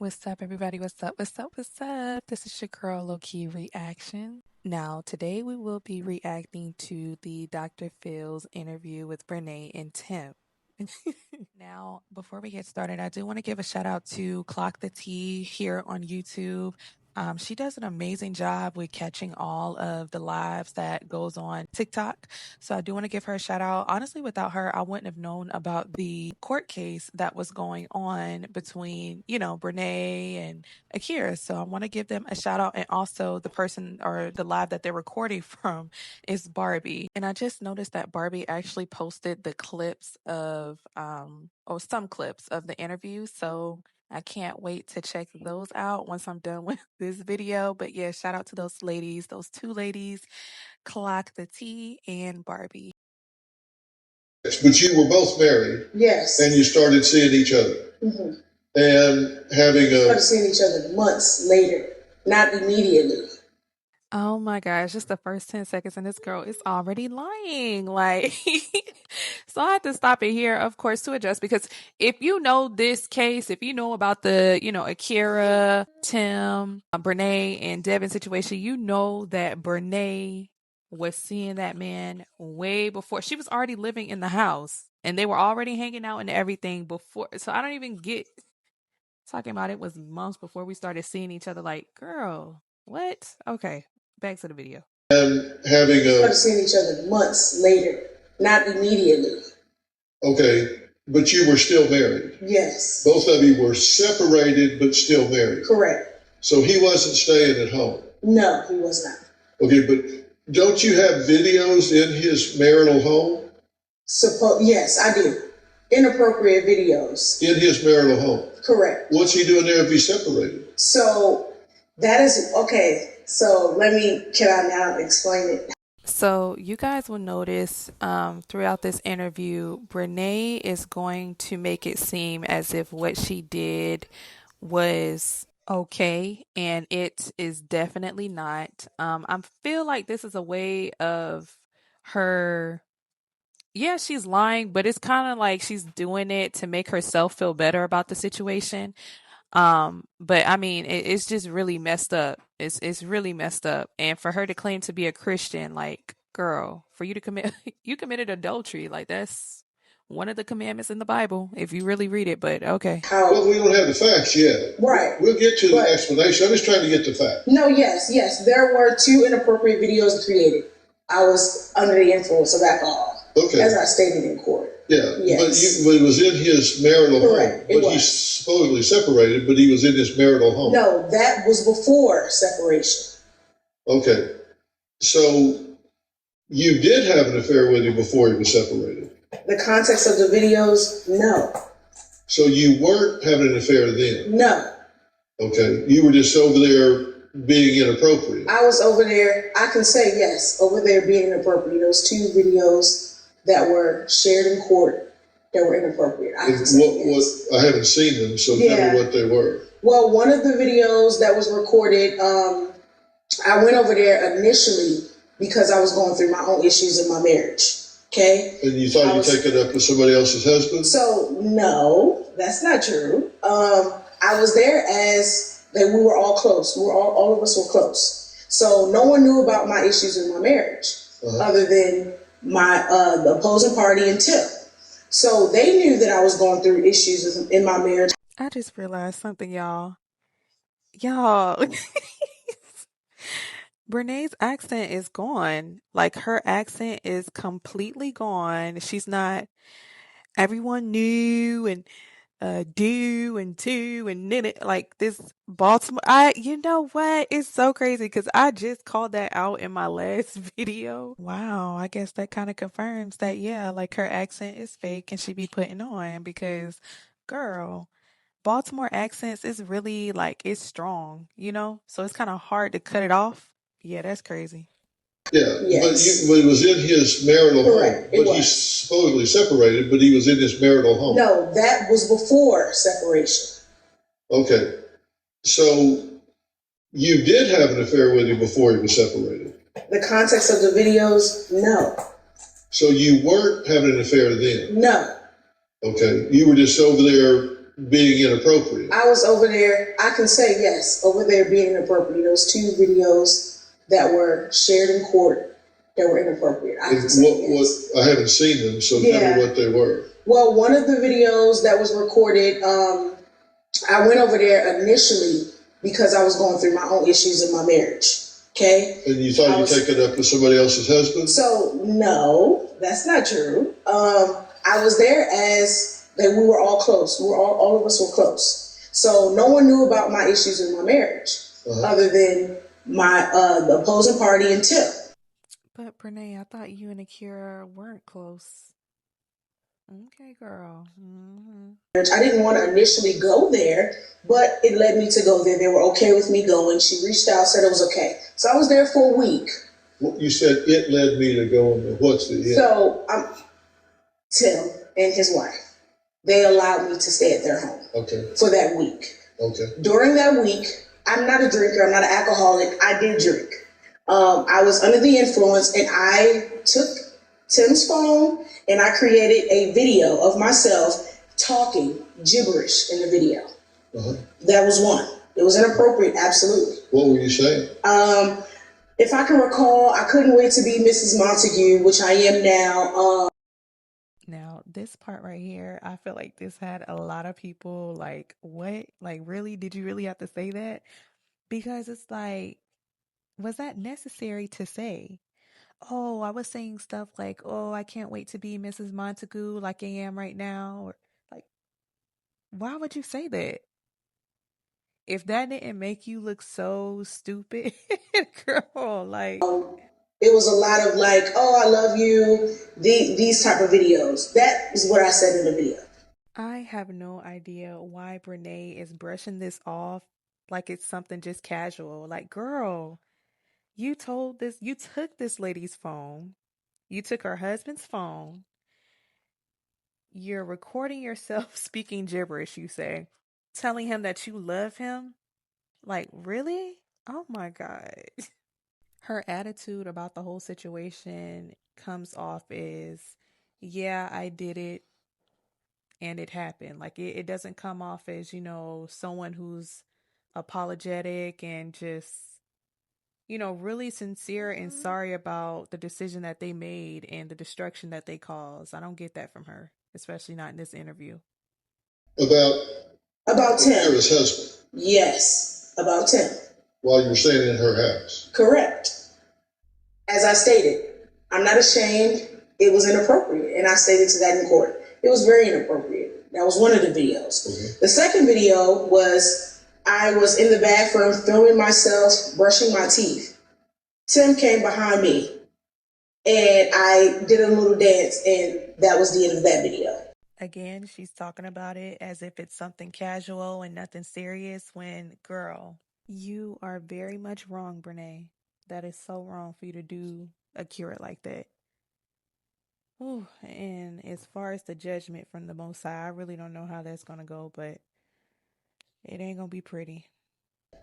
What's up, everybody? What's up? What's up? What's up? This is your girl, Lowkey Reaction. Now, today we will be reacting to the Dr. Phil's interview with Brenay and Tim. Now, before we get started, I do want to give a shout out to Clock the Tea here on YouTube. She does an amazing job with catching all of the lives that goes on TikTok. So I do want to give her a shout out. Honestly, without her, I wouldn't have known about the court case that was going on between, Brenay and Akira. So I want to give them a shout out. And also the person or the live that they're recording from is Barbie. And I just noticed that Barbie actually posted the clips of, or some clips of the interview. So I can't wait to check those out once I'm done with this video. But yeah, shout out to those ladies, those two ladies, Clock the Tea and Barbie. But you were both married. Yes. And you started seeing each other. Mm-hmm. And having started seeing each other months later, not immediately. Oh my gosh, just the first 10 seconds and this girl is already lying. Like, so I had to stop it here, of course, to adjust, because if you know this case, if you know about the, Akira, Tim, Brenay, and Devin situation, you know that Brenay was seeing that man way before. She was already living in the house and they were already hanging out and everything before. So I don't even get talking about it was months before we started seeing each other. Like, girl, what? Okay. Back to the video. And having started seeing each other months later, not immediately. Okay, but you were still married. Yes. Both of you were separated, but still married. Correct. So he wasn't staying at home. No, he was not. Okay, but don't you have videos in his marital home? Yes, I do. Inappropriate videos. In his marital home. Correct. What's he doing there if he's separated? So that is okay. So can I now explain it? So you guys will notice throughout this interview, Brenay is going to make it seem as if what she did was okay, and it is definitely not. I feel like this is a way of her. Yeah, she's lying, but it's kind of like she's doing it to make herself feel better about the situation. But I mean, it's just really messed up. It's really messed up. And for her to claim to be a Christian, like, girl, for you to you committed adultery. Like, that's one of the commandments in the Bible, if you really read it, but okay. Well, we don't have the facts yet. Right. We'll get to the explanation. I'm just trying to get the facts. No, yes. There were 2 inappropriate videos created. I was under the influence of alcohol. Okay. As I stated in court. Yeah, yes. but it was in his marital Correct. home. But he's supposedly separated, but he was in his marital home. No, that was before separation. Okay. So you did have an affair with him before he was separated? The context of the videos, no. So you weren't having an affair then? No. Okay. You were just over there being inappropriate? I was over there, I can say yes, over there being inappropriate. Those 2 videos that were shared in court that were inappropriate. I can say yes. I haven't seen them, so tell me what they were. Well, one of the videos that was recorded, I went over there initially because I was going through my own issues in my marriage. Okay? And you thought you'd take it up with somebody else's husband? So, no, that's not true. I was there as we were all close. All of us were close. So no one knew about my issues in my marriage other than the opposing party and Tim. So they knew that I was going through issues in my marriage. I just realized something, y'all. Brenay's accent is gone. Like, her accent is completely gone. She's not everyone knew and do and to and then it, like this Baltimore. You know what? It's so crazy because I just called that out in my last video. Wow, I guess that kind of confirms that, yeah, like her accent is fake and she be putting on, because, girl, Baltimore accents is really like, it's strong, so it's kind of hard to cut it off. Yeah, that's crazy. Yeah, yes. But it was in his marital Correct. home. But he's supposedly separated, but he was in his marital home. No, that was before separation. Okay. So you did have an affair with him before he was separated? The context of the videos, no. So you weren't having an affair then? No. Okay. You were just over there being inappropriate. I was over there, I can say yes, over there being inappropriate. Those 2 videos that were shared in court that were inappropriate. I can say yes. I haven't seen them, so tell me what they were. Well, one of the videos that was recorded, I went over there initially because I was going through my own issues in my marriage. Okay. And you thought you'd take it up with somebody else's husband? So no, that's not true. I was there as we were all close. All of us were close. So no one knew about my issues in my marriage other than my the opposing party and Tim. But Brenay, I thought you and Akira weren't close. Okay, girl. I didn't want to initially go there, but it led me to go there. They were okay with me going. She reached out, said it was okay. So I was there for a week. Well, you said it led me to go in there. What's the it? So Tim and his wife, they allowed me to stay at their home for that week. Okay. During that week, I'm not a drinker. I'm not an alcoholic. I did drink. I was under the influence, and I took Tim's phone and I created a video of myself talking gibberish in the video. That was one. It was inappropriate, absolutely. What were you saying? If I can recall, I couldn't wait to be Mrs. Montague, which I am now. Now, this part right here, I feel like this had a lot of people like, what? Like, really? Did you really have to say that? Because it's like, was that necessary to say? Oh, I was saying stuff like, oh, I can't wait to be Mrs. Montague like I am right now. Or like, why would you say that? If that didn't make you look so stupid, girl, like. It was a lot of like, oh, I love you, these type of videos. That is what I said in the video. I have no idea why Brenay is brushing this off like it's something just casual. Like, girl, you took this lady's phone. You took her husband's phone. You're recording yourself speaking gibberish, you say, telling him that you love him. Like, really? Oh my God. Her attitude about the whole situation comes off as, yeah, I did it and it happened. Like, it doesn't come off as, someone who's apologetic and just, really sincere and sorry about the decision that they made and the destruction that they caused. I don't get that from her, especially not in this interview. About Tim. Akira's husband. Yes, about Tim. While you were staying in her house. Correct. As I stated, I'm not ashamed. It was inappropriate, and I stated to that in court. It was very inappropriate. That was one of the videos. The second video was I was in the bathroom filming myself brushing my teeth. Tim came behind me, and I did a little dance, and that was the end of that video. Again, she's talking about it as if it's something casual and nothing serious when, girl, you are very much wrong, Brenay. That is so wrong for you to do Akira like that. Ooh, and as far as the judgment from the Most High, I really don't know how that's going to go, but it ain't going to be pretty.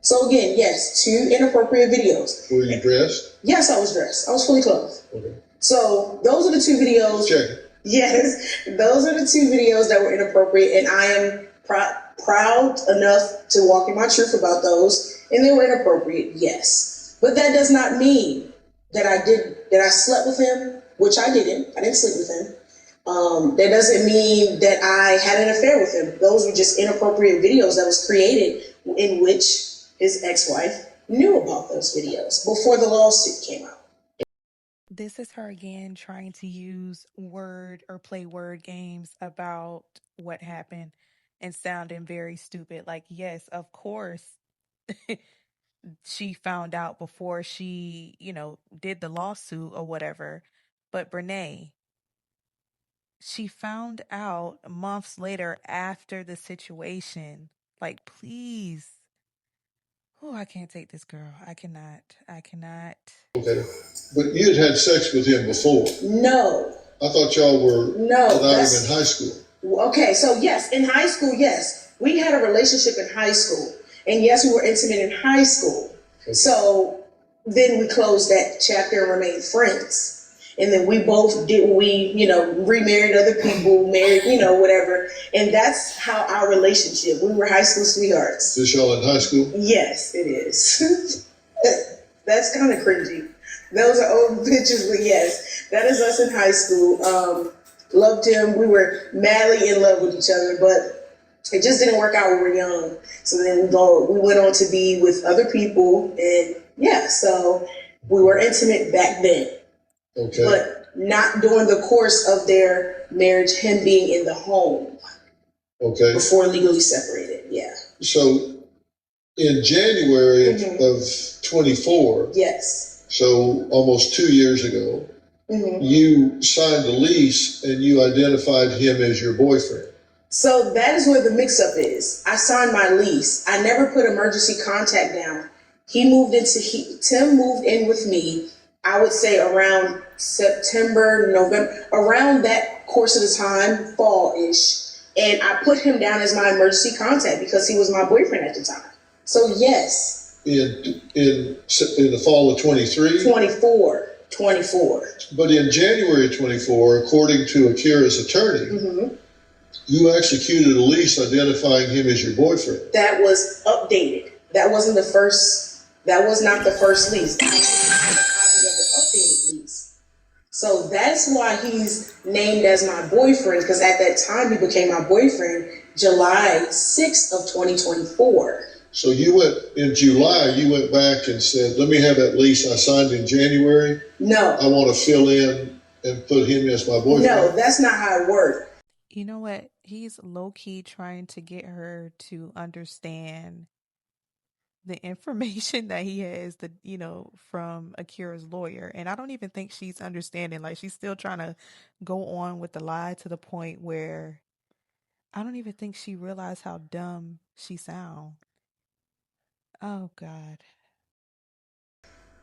So again, yes, 2 inappropriate videos. Were you dressed? Yes, I was dressed. I was fully clothed. Okay. So those are the 2 videos. Check it. Yes, those are the 2 videos that were inappropriate, and I am proud enough to walk in my truth about those, and they were inappropriate, yes. But that does not mean that I slept with him, which I didn't. I didn't sleep with him. That doesn't mean that I had an affair with him. Those were just inappropriate videos that was created in which his ex-wife knew about those videos before the lawsuit came out. This is her again trying to use play word games about what happened and sounding very stupid. Like, yes, of course, she found out before she, did the lawsuit or whatever. But Brenay, she found out months later after the situation. Like, please. Oh, I can't take this, girl. I cannot. Okay. But you had sex with him before. No. I thought y'all were without him in high school. Okay, so yes, in high school, yes. We had a relationship in high school. And yes, we were intimate in high school. Okay. So then we closed that chapter and remained friends. And then we both did, remarried other people, married, whatever. And that's how our relationship, we were high school sweethearts. Is y'all in high school? Yes, it is. That's kind of cringy. Those are old pictures, but yes, that is us in high school. Loved him. We were madly in love with each other, but it just didn't work out when we were young. So then we went on to be with other people, and so we were intimate back then. Okay. But not during the course of their marriage, him being in the home. Okay. Before legally separated, yeah. So in January of 24. Yes. So almost 2 years ago, you signed a lease and you identified him as your boyfriend. So that is where the mix-up is. I signed my lease. I never put emergency contact down. Tim moved in with me, I would say around September, November, around that course of the time, fall-ish. And I put him down as my emergency contact because he was my boyfriend at the time. So yes. In the fall of 23? 24. But in January 24, according to Akira's attorney, you executed a lease identifying him as your boyfriend. That was updated. That was not the first lease. I have a copy of the updated lease. So that's why he's named as my boyfriend, because at that time he became my boyfriend July 6th of 2024. So in July, you went back and said, let me have that lease I signed in January. No. I want to fill in and put him as my boyfriend. No, that's not how it worked. You know what? He's low-key trying to get her to understand the information that he has, from Akira's lawyer. And I don't even think she's understanding. Like, she's still trying to go on with the lie to the point where I don't even think she realized how dumb she sounds. Oh, God.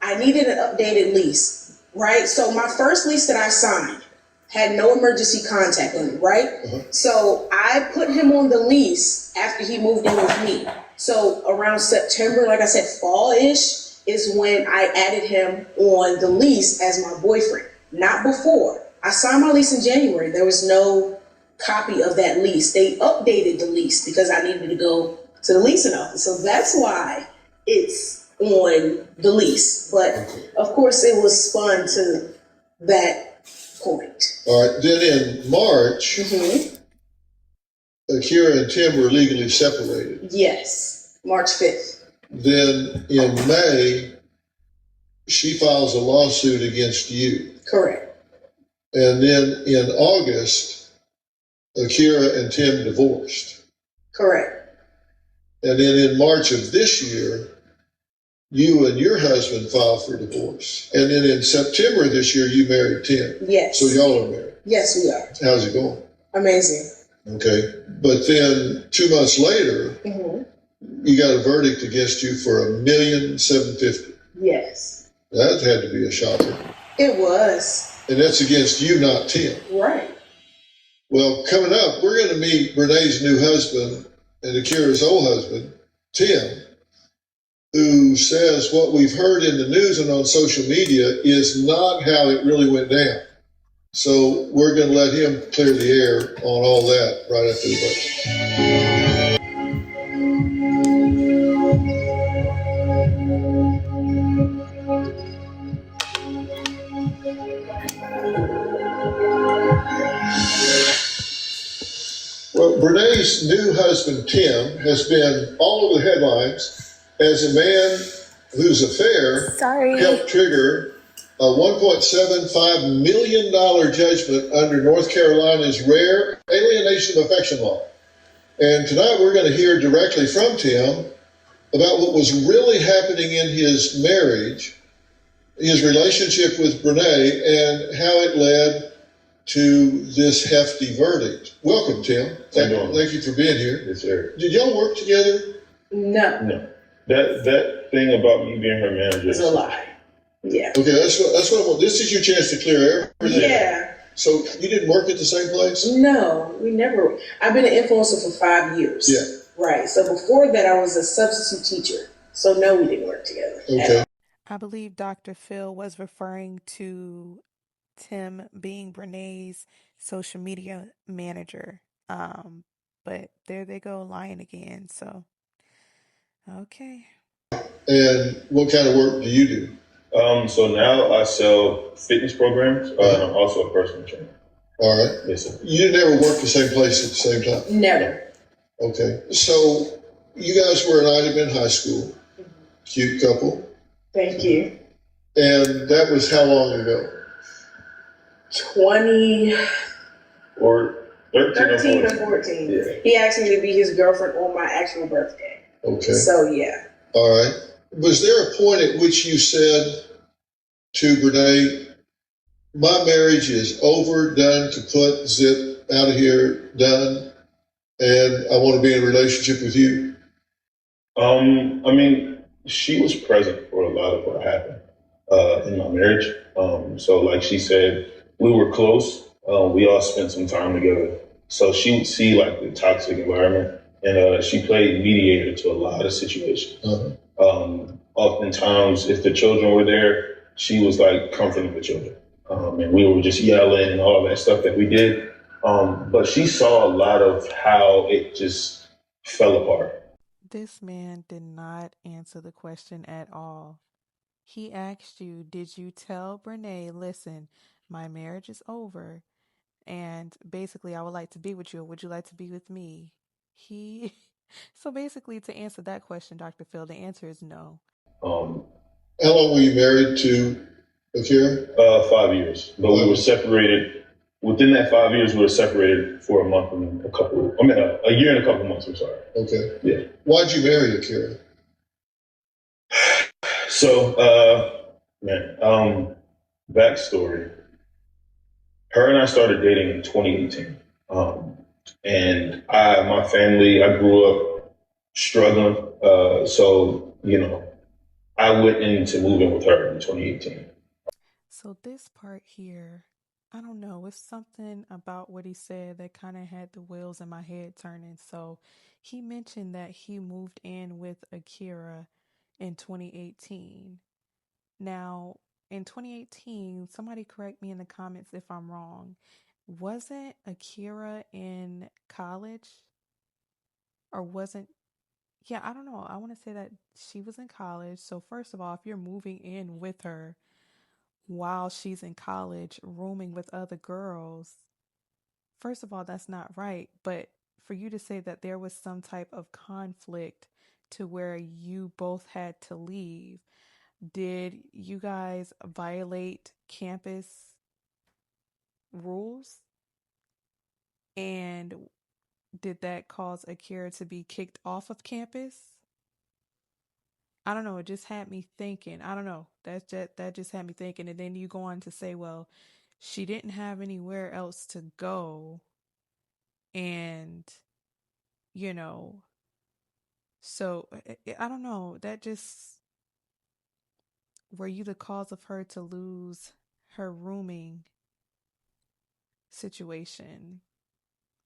I needed an updated lease, right? So my first lease that I signed had no emergency contact on it, right? So I put him on the lease after he moved in with me. So around September, like I said, fall-ish is when I added him on the lease as my boyfriend, not before. I signed my lease in January. There was no copy of that lease. They updated the lease because I needed to go to the leasing office. So that's why it's on the lease. But of course it was fun to that point. All right. Then in March, Akira and Tim were legally separated. Yes, March 5th. Then in May, she files a lawsuit against you. Correct. And then in August, Akira and Tim divorced. Correct. And then in March of this year, you and your husband filed for divorce. And then in September this year, you married Tim. Yes. So y'all are married. Yes, we are. How's it going? Amazing. Okay. But then 2 months later, you got a verdict against you for $1,750,000. Yes. That had to be a shocker. It was. And that's against you, not Tim. Right. Well, coming up, we're going to meet Brenay's new husband and Akira's old husband, Tim, who says what we've heard in the news and on social media is not how it really went down. So we're going to let him clear the air on all that right after the break. Well, Brenay's new husband, Tim, has been all over the headlines as a man whose affair helped trigger a $1.75 million judgment under North Carolina's rare alienation of affection law. And tonight we're going to hear directly from Tim about what was really happening in his marriage, his relationship with Brenay, and how it led to this hefty verdict. Welcome, Tim. Thank you for being here. Yes, sir. Did y'all work together? No. That thing about me being her manager It's a lie. Yeah. Okay, that's what I want. This is your chance to clear everything. Yeah. So you didn't work at the same place? No, we never. I've been an influencer for 5 years. Yeah. Right. So before that, I was a substitute teacher. So no, we didn't work together. Okay. I believe Dr. Phil was referring to Tim being Brenay's social media manager. But there they go lying again. So, okay. And what kind of work do you do? So now I sell fitness programs, and I'm also a personal trainer. All right. Yes, sir. You never worked the same place at the same time? Never. Okay. So you guys were an item in high school. Cute couple. Thank you. And that was how long ago? 20 or 13 or 14. Yeah. He asked me to be his girlfriend on my actual birthday. Okay. So, yeah. All right. Was there a point at which you said to Brenay, my marriage is over, done, kaput, zip, out of here, done, and I want to be in a relationship with you? I mean, she was present for a lot of what happened in my marriage. So like she said, we were close. We all spent some time together. So she would see like the toxic environment, and she played mediator to a lot of situations. Oftentimes, if the children were there, she was like comforting the children. And we were just yelling and all that stuff that we did. But she saw a lot of how it just fell apart. This man did not answer the question at all. He asked you, did you tell Brenay, listen, my marriage is over, and basically I would like to be with you, or would you like to be with me? So basically, to answer that question, Dr. Phil, the answer is no. How long were you married to Akira? 5 years, but we were separated. Within that 5 years, we were separated for a month and a year and a couple months. I'm sorry. Okay. Yeah. Why'd you marry Akira? So, backstory. Her and I started dating in 2018. And my family, I grew up struggling. So, I went into moving with her in 2018. So this part here, I don't know, it's something about what he said that kind of had the wheels in my head turning. So he mentioned that he moved in with Akira in 2018. Now, in 2018, somebody correct me in the comments if I'm wrong. Wasn't Akira in college? Or wasn't, yeah, I don't know. I want to say that she was in college. So first of all, if you're moving in with her while she's in college, rooming with other girls, first of all, that's not right. But for you to say that there was some type of conflict to where you both had to leave, did you guys violate campus rules? And did that cause Akira to be kicked off of campus? I don't know. It just had me thinking. I don't know. That just had me thinking. And then you go on to say, well, she didn't have anywhere else to go. And, you know, so I don't know. That just, were you the cause of her to lose her rooming situation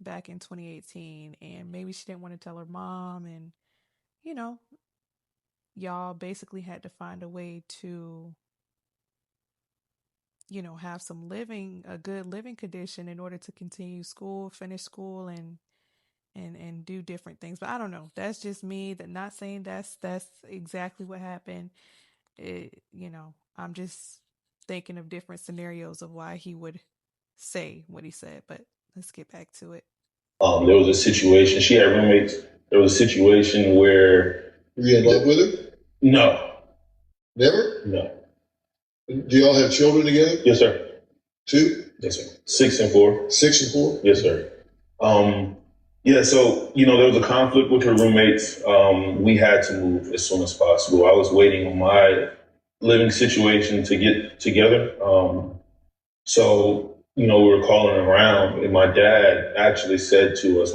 back in 2018? And maybe she didn't want to tell her mom, and, you know, y'all basically had to find a way to, have a good living condition in order to continue school, finish school, and do different things. But I don't know. That's just me. That, not saying that's exactly what happened. I'm just thinking of different scenarios of why he would say what he said. But let's get back to it. There was a situation. She had roommates. There was a situation where. Were you in love with her? No. Never? No. Do y'all have children together? Yes, sir. 2? Yes, sir. 6 and 4. 6 and 4? Yes, sir. So, there was a conflict with her roommates. We had to move as soon as possible. I was waiting on my living situation to get together. So, we were calling around, and my dad and mom actually said to us,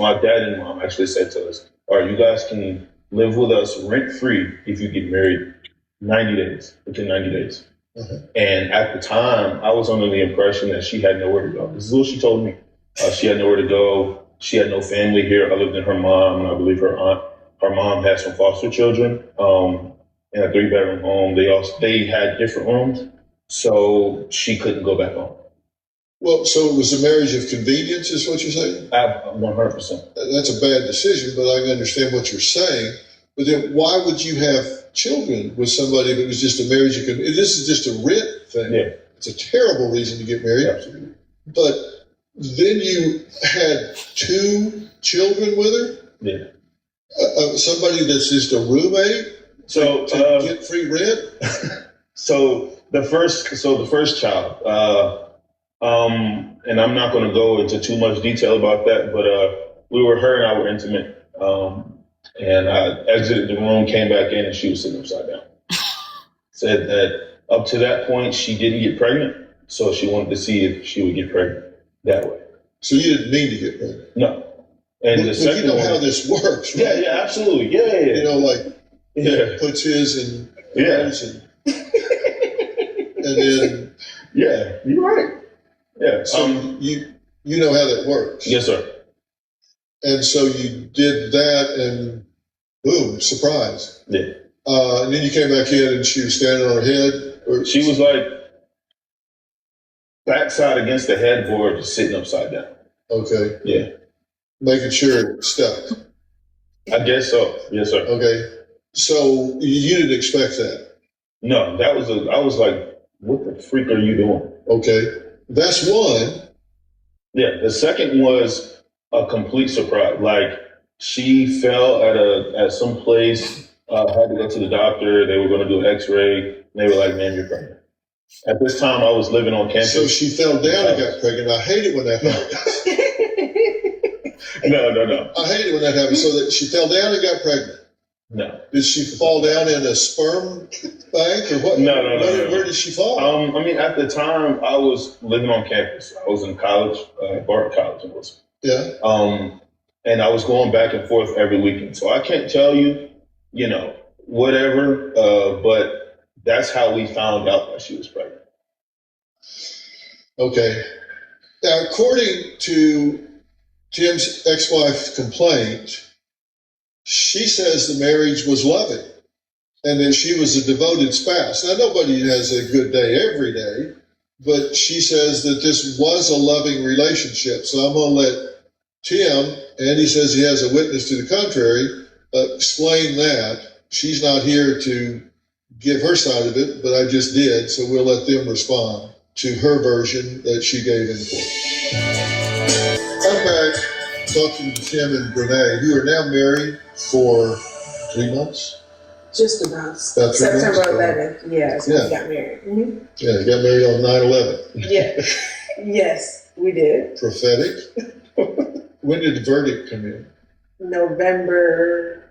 all right, you guys can live with us rent-free if you get married within 90 days. And at the time, I was under the impression that she had nowhere to go. This is what she told me. She had nowhere to go. She had no family here other than her mom, and I believe her aunt. Her mom had some foster children in a 3-bedroom home. They had different rooms, so she couldn't go back home. Well, so it was a marriage of convenience, is what you're saying? 100%. That's a bad decision, but I can understand what you're saying. But then why would you have children with somebody that was just a marriage of convenience? This is just a rent thing. Yeah. It's a terrible reason to get married. Absolutely. But then you had 2 children with her? Yeah. Somebody that's just a roommate? So to get free rent? So the first child, and I'm not going to go into too much detail about that, but her and I were intimate, and I exited the room, came back in, and she was sitting upside down. Said that up to that point, she didn't get pregnant, so she wanted to see if she would get pregnant that way. So you didn't mean to get pregnant? No. And the second you know one, how this works, right? Yeah, absolutely. Yeah. You know, like, he puts his in hers, and then... Yeah, you're right. Yeah. So you know how that works? Yes, sir. And so you did that, and boom, surprise. Yeah. And then you came back in, and she was standing on her head? Or... She was like backside against the headboard, just sitting upside down. Okay. Yeah. Making sure it stuck. I guess so. Yes, sir. Okay. So you didn't expect that? No, I was like, what the freak are you doing? Okay. That's one. Yeah. The second was a complete surprise. Like, she fell at some place, had to go to the doctor. They were going to do an x-ray. And they were like, "Man, you're pregnant." At this time, I was living on campus. So she fell down and got pregnant. I hate it when that happens. No. I hate it when that happens. So that she fell down and got pregnant. No. Did she fall down in a sperm bank or what? No. Where did she fall? I mean, at the time, I was living on campus. I was in college, Barton College in Wilson. Yeah. And I was going back and forth every weekend. So I can't tell you, whatever, but that's how we found out that she was pregnant. Okay. Now, according to Tim's ex-wife's complaint, she says the marriage was loving and that she was a devoted spouse. Now, nobody has a good day every day, but she says that this was a loving relationship. So I'm going to let Tim, and he says he has a witness to the contrary, explain that. She's not here to give her side of it, but I just did, so we'll let them respond to her version that she gave in court. I'm back talking to Tim and Brenay, who are now married for 3 months? Just about. September 11th, yes, we got married. Mm-hmm. Yeah, you got married on 9/11. Yeah, yes, we did. Prophetic. When did the verdict come in? November,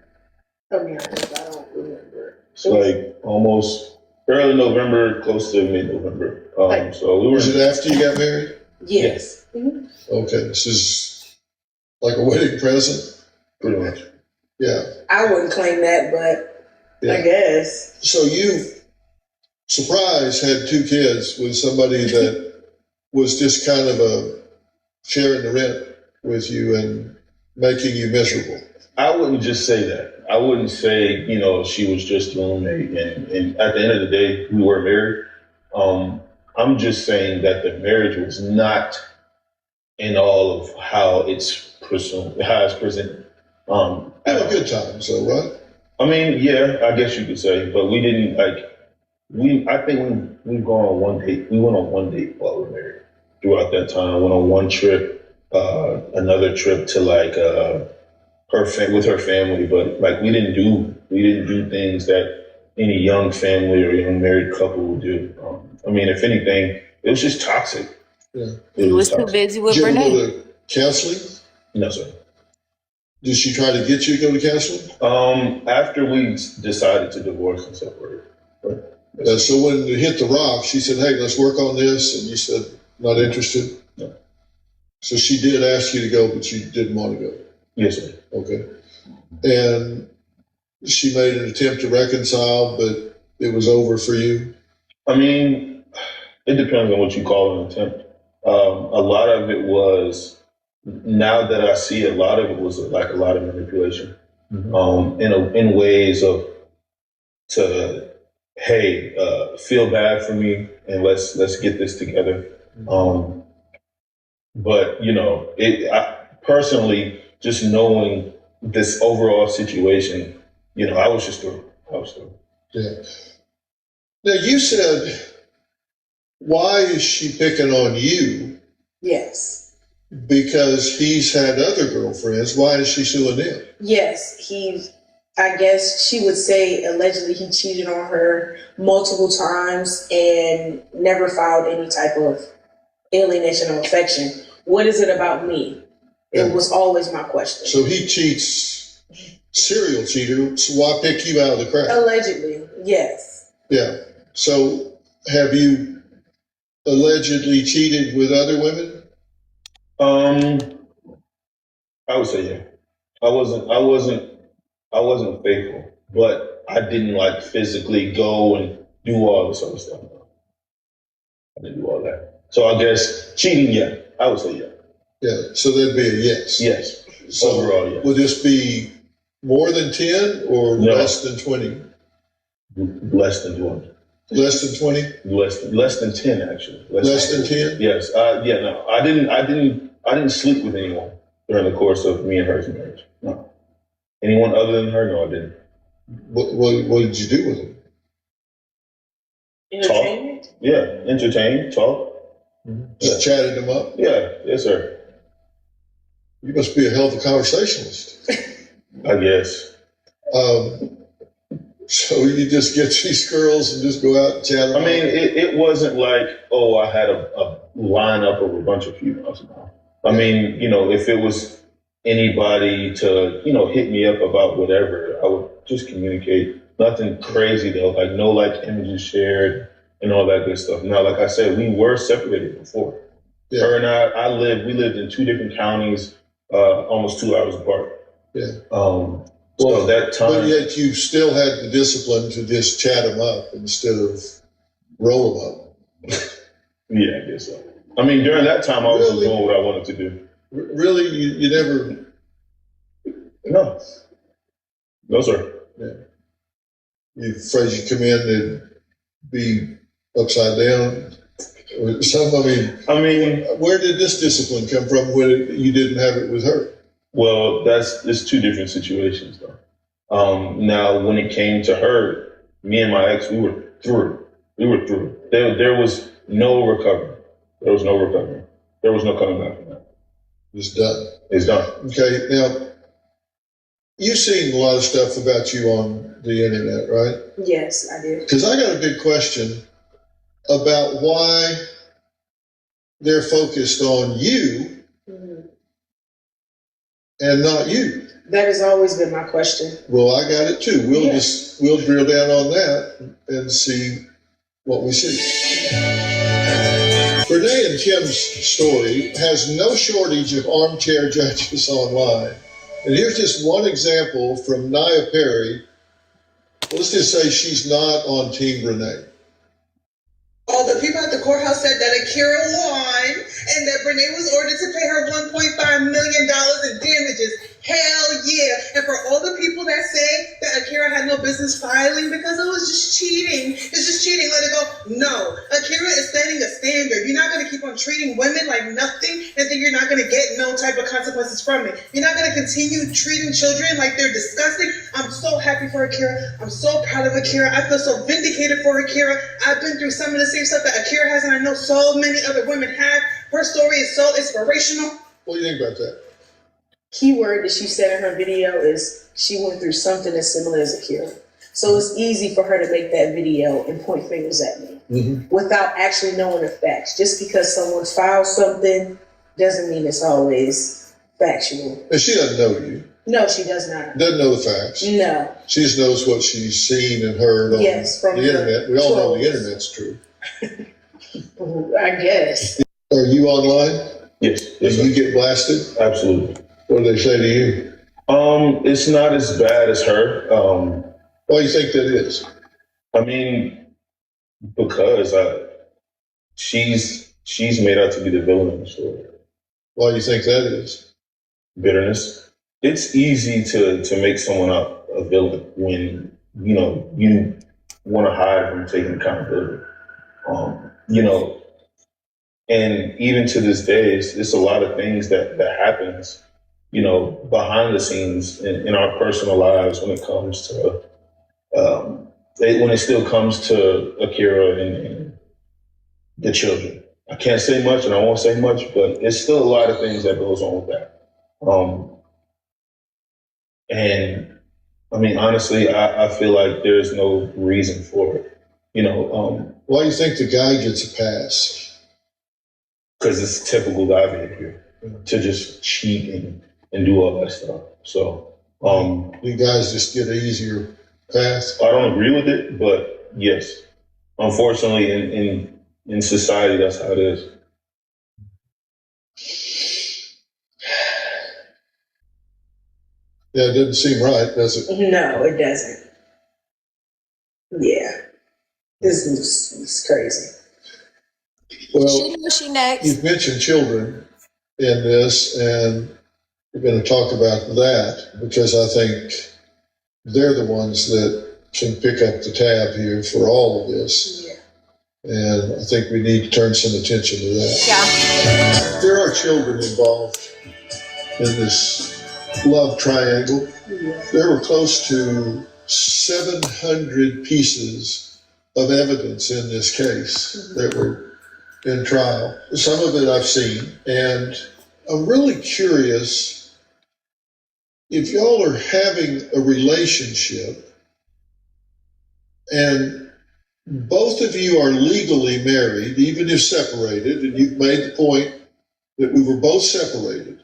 I'll be honest, I don't remember. It's like almost early November, close to mid-November. So we were. Was it after you got married? Yes. Mm-hmm. Okay, this is like a wedding present? Pretty much. Yeah. I wouldn't claim that, but I guess. So you, surprise, had 2 kids with somebody that was just kind of sharing the rent with you and making you miserable. I wouldn't just say that. I wouldn't say, she was just a roommate. And at the end of the day, we were married. I'm just saying that the marriage was not in all of how it's presented. Good times, though, right? I mean, yeah, I guess you could say, but we didn't I think we've gone on one date. We went on one date while we were married. Throughout that time, I went on one trip, another trip to with her family, but we didn't do things that any young family or young married couple would do. I mean, if anything, it was just toxic. Yeah. He was too busy with Did you ever Brenay. go to counseling? No, sir. Did she try to get you to go to counseling? After we decided to divorce and separate. So when you hit the rock, she said, "Hey, let's work on this," and you said, "Not interested." No. So she did ask you to go, but you didn't want to go. Yes, sir. Okay. And she made an attempt to reconcile, but it was over for you? I mean, it depends on what you call an attempt. A lot of it was, now that I see it, a lot of it was like a lot of manipulation. Mm-hmm. In ways of hey, feel bad for me and let's get this together. But personally, just knowing this overall situation, I was just through. I was through. Yeah. Now you said, why is she picking on you? Yes. Because he's had other girlfriends. Why is she suing him? Yes, I guess she would say allegedly he cheated on her multiple times and never filed any type of alienation or affection. What is it about me? It was always my question. So he cheats, serial cheater, so why pick you out of the crowd? Allegedly, yes. Yeah. So have you allegedly cheated with other women? I would say yeah. I wasn't faithful, but I didn't physically go and do all this other stuff. I didn't do all that. So I guess cheating, yeah. I would say yeah. Yeah. So that'd be a yes. Yes. So overall, yes. Would this be more than 10 or less than 20? Less than 20. Less than 20? Less than 10, actually. Less than 10? Yes. No. I didn't sleep with anyone during the course of me and her marriage. No. Anyone other than her? No, I didn't. What did you do with him? Entertainment? Talk. Yeah. Entertain, talk. Mm-hmm. Just chatted them up? Yeah. Yes, sir. You must be a hell of a conversationalist. I guess. So you just get these girls and just go out and chat them up? I mean, it wasn't like, I had a lineup of a bunch of females. I mean, if it was anybody to, hit me up about whatever, I would just communicate. Nothing crazy though, no images shared and all that good stuff. Now, like I said, we were separated before. Yeah. Her and we lived in 2 different counties, almost 2 hours apart. Yeah. So that time. But yet you still had the discipline to just chat them up instead of roll them up. Yeah, I guess so. I mean, during that time, I was doing what I wanted to do. Really? You never? No. No, sir. Yeah. You afraid you come in and be upside down? Or something? I mean, where did this discipline come from when you didn't have it with her? Well, it's 2 different situations, though. Now, when it came to her, me and my ex, we were through. There was no recovery. There was no coming back from that. It's done. It's done. Okay. Now, you've seen a lot of stuff about you on the internet, right? Yes, I did. Because I got a big question about why they're focused on you and not you. That has always been my question. Well, I got it too. We'll drill down on that and see what we see. Brenay and Tim's story has no shortage of armchair judges online. And here's just one example from Nia Perry. Let's just say she's not on Team Brenay. All the people at the courthouse said that Akira won and that Brenay was ordered to pay her $1.5 million in damages. Hell yeah. And for all the people that say that Akira had no business filing because it was just cheating, it's just cheating, let it go. No. Akira is setting a standard. You're not going to keep on treating women like nothing and then you're not going to get no type of consequences from it. You're not going to continue treating children like they're disgusting. I'm so happy for Akira. I'm so proud of Akira. I feel so vindicated for Akira. I've been through some of the same stuff that Akira has, and I know so many other women have. Her story is so inspirational. What do you think about that? Key word that she said in her video is she went through something as similar as Akira. So it's easy for her to make that video and point fingers at me without actually knowing the facts. Just because someone filed something doesn't mean it's always factual. And she doesn't know you. No, she does not. Doesn't know the facts. No. She just knows what she's seen and heard on from the internet. We all know the internet's true. I guess. Are you online? Yes. Did you get blasted? Absolutely. What do they say to you? It's not as bad as her. Why do you think that is? I mean, because she's made out to be the villain of the story. Why do you think that is? Bitterness. It's easy to make someone out a villain when you want to hide from taking accountability. And even to this day, it's a lot of things that happens, you know, behind the scenes in our personal lives when it comes to, when it still comes to Akira and the children. I can't say much and I won't say much, but it's still a lot of things that goes on with that. And I mean, honestly, I feel like there's no reason for it. You know, why do you think the guy gets a pass? Because it's typical guy behavior to just cheat and do all that stuff. So, you guys just get an easier pass? I don't agree with it, but yes, unfortunately, in society, that's how it is. Yeah, it doesn't seem right, does it? No, it doesn't. Yeah, this is crazy. Well, she next. You've mentioned children in this, and we're going to talk about that because I think they're the ones that can pick up the tab here for all of this. Yeah. And I think we need to turn some attention to that. Yeah. There are children involved in this love triangle. Yeah. There were close to 700 pieces of evidence in this case that were in trial. Some of it I've seen, and I'm really curious if y'all are having a relationship and both of you are legally married, even if separated, and you've made the point that we were both separated,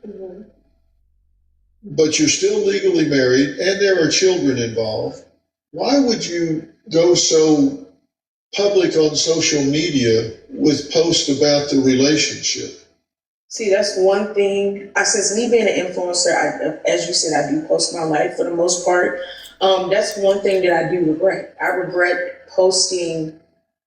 but you're still legally married and there are children involved. Why would you go so public on social media with posts about the relationship? See, that's one thing. Since me being an influencer, as you said, I do post my life for the most part. That's one thing that I do regret. I regret posting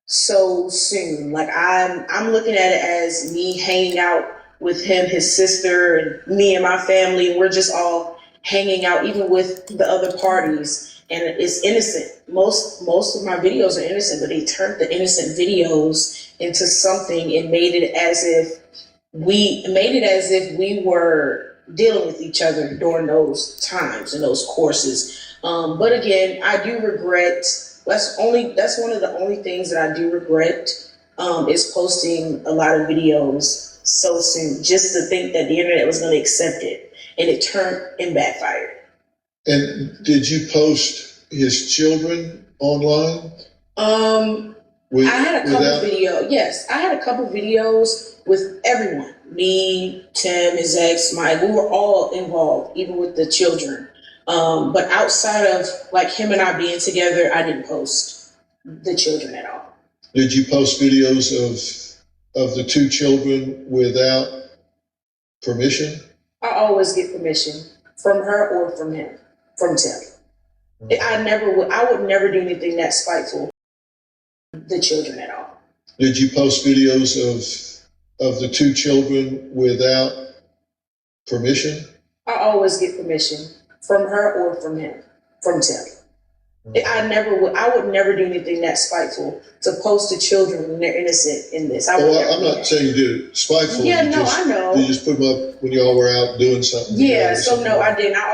so soon. Like I'm looking at it as me hanging out with him, his sister, and me and my family. We're just all hanging out, even with the other parties. And it's innocent. Most of my videos are innocent, but they turned the innocent videos into something and made it as if we were dealing with each other during those times and those courses. But again, I do regret. That's one of the only things that I do regret is posting a lot of videos so soon, just to think that the internet was going to accept it, and it turned and backfired. And did you post his children online? I had a couple videos. Yes, I had a couple videos with everyone. Me, Tim, his ex, Mike. We were all involved, even with the children. But outside of like him and I being together, I didn't post the children at all. Did you post videos of the two children without permission? I always get permission from her or from him, from Tim. I would never do anything that spiteful the children at all. Did you post videos of the two children without permission? I always get permission from her or from him, from Tim. I would never do anything that spiteful to post the children when they're innocent in this. I'm not saying you did it spitefully. Yeah, I know. You just put them up when y'all were out doing something. Yeah, so no, I didn't. I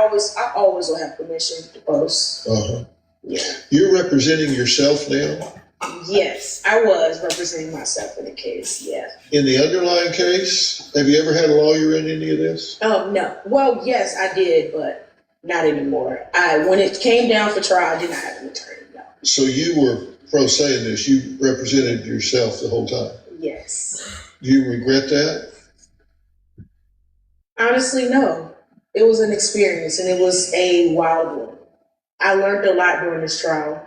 always will have permission to post. Yeah. You're representing yourself now? Yes, I was representing myself in the case, yeah. In the underlying case, have you ever had a lawyer in any of this? No. Well, yes, I did, but not anymore. When it came down for trial, I did not have an attorney, no. So you were pro se in this. You represented yourself the whole time? Yes. Do you regret that? Honestly, no. It was an experience, and it was a wild one. I learned a lot during this trial.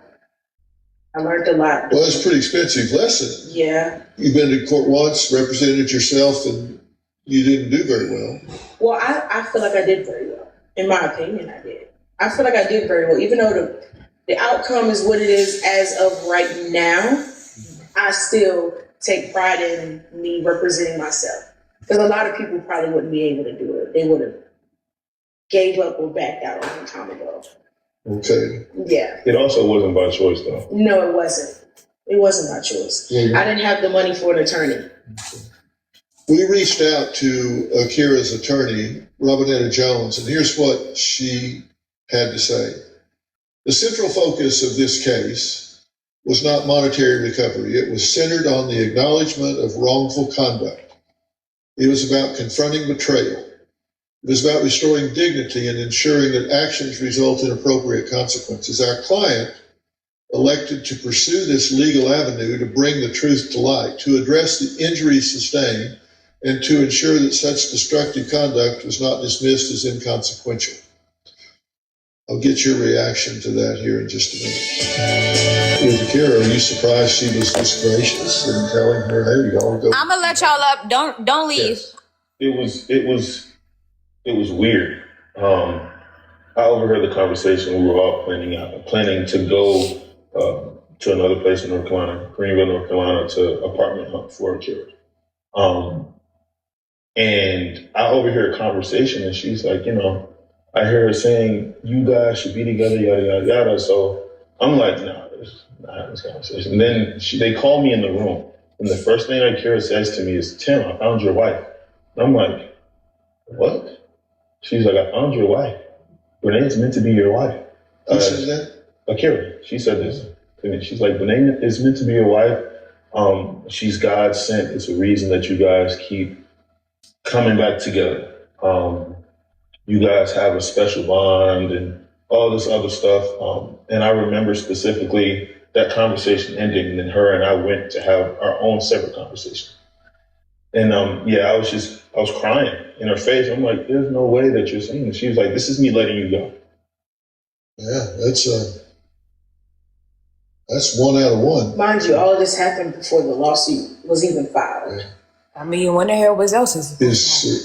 Well, it's a pretty expensive lesson. Yeah. You've been to court once, represented yourself, and you didn't do very well. Well, I feel like I did very well. In my opinion, I did. I feel like I did very well. Even though the outcome is what it is as of right now, I still take pride in me representing myself. Because a lot of people probably wouldn't be able to do it. They would have gave up or backed out a long time ago. Okay. Yeah. It also wasn't by choice, though. No, it wasn't. It wasn't my choice. Yeah. I didn't have the money for an attorney. We reached out to Akira's attorney, Robinetta Jones, and here's what she had to say. The central focus of this case was not monetary recovery. It was centered on the acknowledgement of wrongful conduct. It was about confronting betrayal. It was about restoring dignity and ensuring that actions result in appropriate consequences. Our client elected to pursue this legal avenue to bring the truth to light, to address the injuries sustained, and to ensure that such destructive conduct was not dismissed as inconsequential. I'll get your reaction to that here in just a minute. Akira, are you surprised she was this gracious in telling her, hey, y'all go? I'm gonna let y'all up. Don't leave. Yes. It was weird. I overheard the conversation. We were all planning to go to another place in North Carolina, Greenville, North Carolina, to apartment hunt for a kid. And I overhear a conversation, and she's like, I hear her saying, you guys should be together, yada, yada, yada. So I'm like, nah, this is not having this conversation. And then they call me in the room. And the first thing Akira says to me is, Tim, I found your wife. And I'm like, what? She's like, I found your wife. Brenay is meant to be your wife. Who said that? Akira. She said this to me. She's like, Brenay is meant to be your wife. She's God sent. It's a reason that you guys keep coming back together. You guys have a special bond and all this other stuff. And I remember specifically that conversation ending, and then her and I went to have our own separate conversation. And I was crying in her face. I'm like, there's no way that you're saying this. She was like, this is me letting you go. Yeah, that's 1 out of 1. Mind you, all of this happened before the lawsuit was even filed. Yeah. I mean, when the hell was else? Is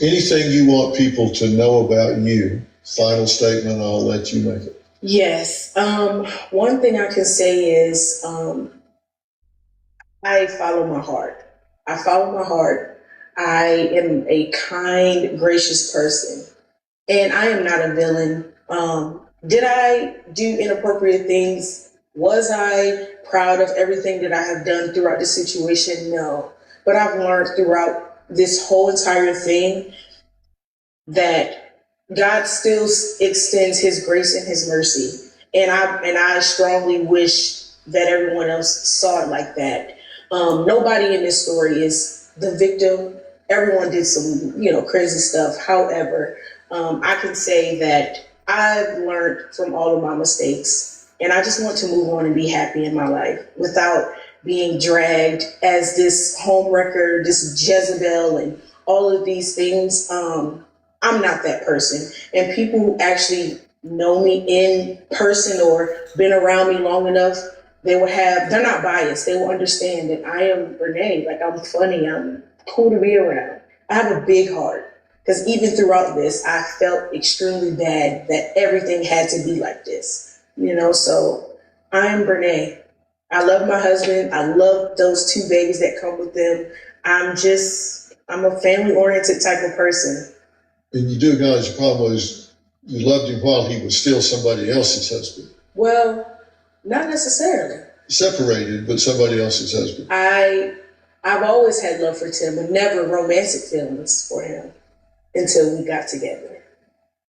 there anything you want people to know about you? Final statement, I'll let you make it. Yes. One thing I can say is I follow my heart. I am a kind, gracious person, and I am not a villain. Did I do inappropriate things? Was I proud of everything that I have done throughout the situation? No. But I've learned throughout this whole entire thing that God still extends his grace and his mercy. And I strongly wish that everyone else saw it like that. Nobody in this story is the victim. Everyone did some, crazy stuff. However, I can say that I've learned from all of my mistakes, and I just want to move on and be happy in my life without being dragged as this homewrecker, this Jezebel, and all of these things. I'm not that person. And people who actually know me in person or been around me long enough, they're not biased. They will understand that I am Brenay. Like, I'm funny. I'm cool to be around. I have a big heart. Because even throughout this, I felt extremely bad that everything had to be like this. So I'm Brenay. I love my husband. I love those 2 babies that come with them. I'm a family-oriented type of person. And you do acknowledge the problem was you loved him while he was still somebody else's husband. Well, not necessarily. Separated, but somebody else's husband. I've always had love for Tim, but never romantic feelings for him until we got together.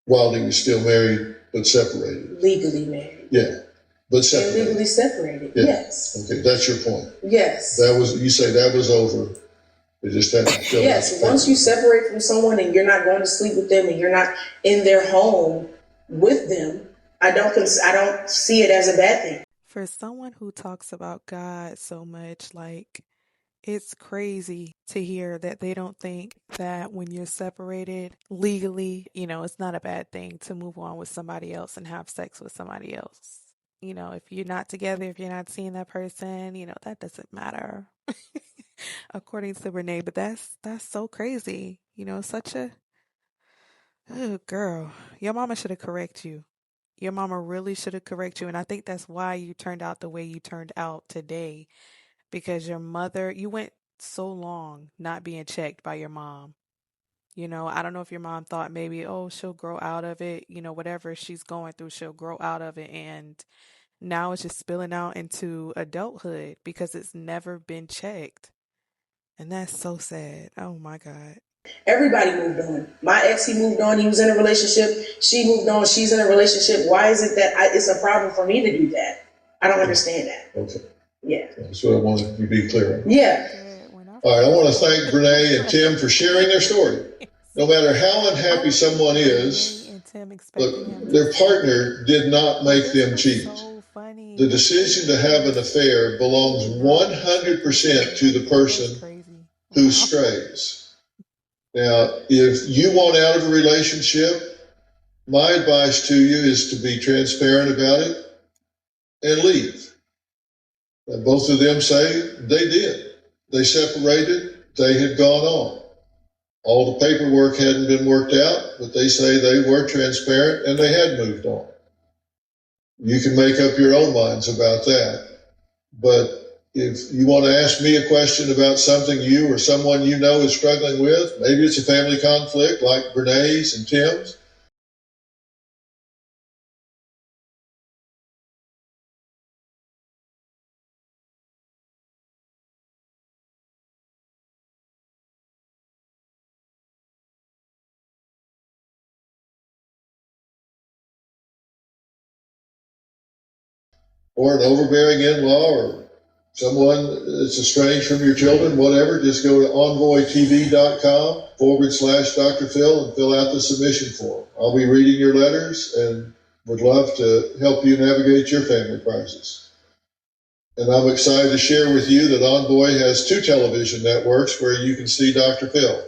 While he was still married, but separated. Legally married. Yeah. But separated. And legally separated, yeah. Yes. Okay, that's your point. Yes. You say that was over. It just had to show. Yes, once you separate from someone and you're not going to sleep with them and you're not in their home with them, I don't see it as a bad thing. For someone who talks about God so much, it's crazy to hear that they don't think that when you're separated legally, it's not a bad thing to move on with somebody else and have sex with somebody else. If you're not together, if you're not seeing that person, that doesn't matter. According to Brenay, but that's so crazy. Such a girl. Your mama should have corrected you. Your mama really should have corrected you, and I think that's why you turned out the way you turned out today, because your mother, you went so long not being checked by your mom. I don't know if your mom thought maybe, oh, she'll grow out of it, whatever she's going through, she'll grow out of it, and now it's just spilling out into adulthood because it's never been checked. And that's so sad. Oh my God. Everybody moved on. My ex, he moved on. He was in a relationship. She moved on. She's in a relationship. Why is it that it's a problem for me to do that? I don't understand that. Okay. Yeah. That's what I wanted to be clear on. Yeah. All right. I want to thank Brenay and Tim for sharing their story. No matter how unhappy someone is, look, their partner did not make them cheat. The decision to have an affair belongs 100% to the person who strays. Now, if you want out of a relationship, my advice to you is to be transparent about it and leave. And both of them say they did. They separated. They had gone on. All the paperwork hadn't been worked out, but they say they were transparent and they had moved on. You can make up your own minds about that. But if you want to ask me a question about something you or someone you know is struggling with, maybe it's a family conflict like Brenay's and Tim's, or an overbearing in-law or someone that's estranged from your children, whatever, just go to envoytv.com/Dr. Phil and fill out the submission form. I'll be reading your letters and would love to help you navigate your family crisis. And I'm excited to share with you that Envoy has 2 television networks where you can see Dr. Phil.